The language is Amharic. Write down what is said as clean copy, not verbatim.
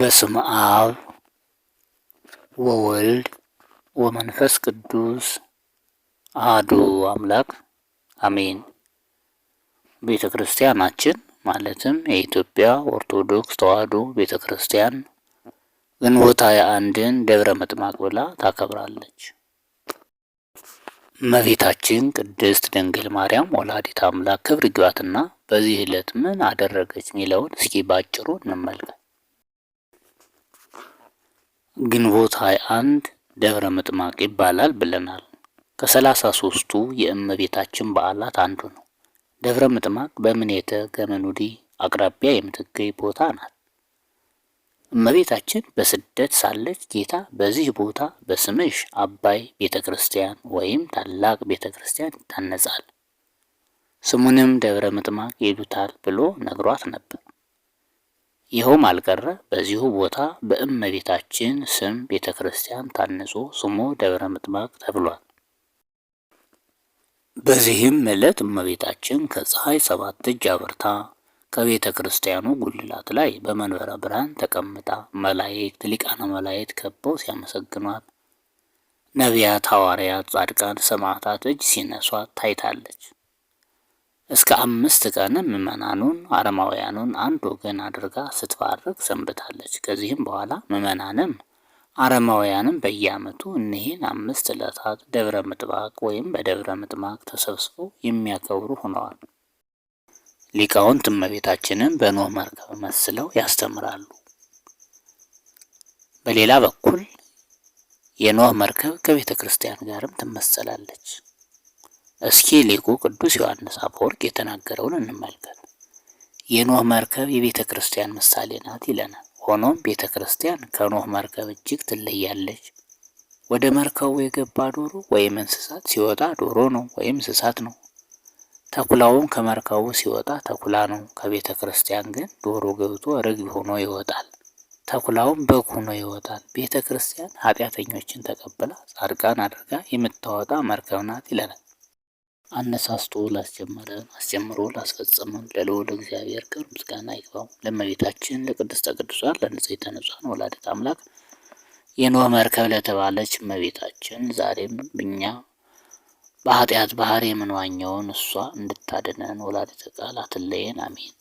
በስመ አብ ወወልድ ወመንፈስ ቅዱስ አሐዱ አምላክ አሜን። ቤተ ክርስቲያናችን ማለትም የኢትዮጵያ ኦርቶዶክስ ተዋሕዶ ቤተ ክርስቲያን ግንቦት 21ን ደብረ ምጥማቅ ብላ ታከብራለች። እመቤታችን ቅድስት ድንግል ማርያም ወላዲተ አምላክ ክብር ይግባትና በዚህ ዕለት ምን አደረገች ሚለውን እስኪ ባጭሩ እንመልከት። ግንቦት 21 ደብረ ምጥማቅ ይባላል ብለናል። ከ33ቱ የእመቤታችን በዓላት አንዱ ነው። ደብረ ምጥማቅ በምኔተ ገመኑዲ አቅራቢያ የምትገኝ ቦታ ናት። እመቤታችን በስደት ሳለች ጌታ በዚህ ቦታ በስምሽ አባይ ቤተ ክርስቲያን ወይም ታላቅ ቤተ ክርስቲያን ይታነጻል፣ ስሙንም ደብረ ምጥማቅ ይሉታል ብሎ ነግሯት ነበር። ይኸውም አልቀረ በዚሁ ቦታ በእመቤታችን ስም ቤተ ክርስቲያን ታንጾ ስሙ ደብረ ምጥማቅ ተብሏል። በዚህም ዕለት እመቤታችን ከፀሐይ 7 እጅ አብርታ ከቤተ ክርስቲያኑ ጉልላት ላይ በመንበረ ብርሃን ተቀምጣ መላእክት ሊቃነ መላእክት ከበው ሲያመሰግኗት፣ ነቢያት፣ ሐዋርያት፣ ጻድቃን፣ ሰማዕታት እጅ ሲነሷት ታይታለች። እስከ 5 ቀንም ምዕመናኑን አረማውያኑን አንድ ወገን አድርጋ ስትባርክ ሰንብታለች። ከዚህም በኋላ ምዕመናንም አረማውያንም በየዓመቱ እኒህን 5 ዕለታት ደብረ ምጥማቅ ወይም በደብረ ምጥማቅ ተሰብስበው የሚያከብሩ ሆነዋል። ሊቃውንት እመቤታችንን በኖህ መርከብ መስለው ያስተምራሉ። በሌላ በኩል የኖህ መርከብ ከቤተ ክርስቲያን ጋርም ትመሰላለች። እስኪ ሊቁ ቅዱስ ዮሐንስ አፈወርቅ የተናገረውን እንመልከት። የኖህ መርከብ የቤተ ክርስቲያን ምሳሌ ናት ይለናል። ሆኖም ቤተ ክርስቲያን ከኖህ መርከብ እጅግ ትለያለች። ወደ መርከቡ የገባ ዶሮ ወይም እንስሳት ሲወጣ ዶሮ ነው ወይም እንስሳት ነው። ተኩላውም ከመርከቡ ሲወጣ ተኩላ ነው። ከቤተ ክርስቲያን ግን ዶሮ ገብቶ ርግብ ሆኖ ይወጣል፣ ተኩላውም በግ ሆኖ ይወጣል። ቤተ ክርስቲያን ኃጢአተኞችን ተቀብላ ጻድቃን አድርጋ የምታወጣ መርከብ ናት ይለናል። አነሳስቶ ላስጀመረን አስጀምሮ ላስፈጸመን ለልዑል እግዚአብሔር ክብር ምስጋና ይግባው። ለእመቤታችን ለቅድስተ ቅዱሳን ለንጽሕተ ንጹሐን ወላዲተ አምላክ የኖህ መርከብ ለተባለች እመቤታችን ዛሬም እኛ በኃጢአት ባህር የምንዋኘውን እሷ እንድታድነን ወላዲተ ቃል አትለየን። አሜን።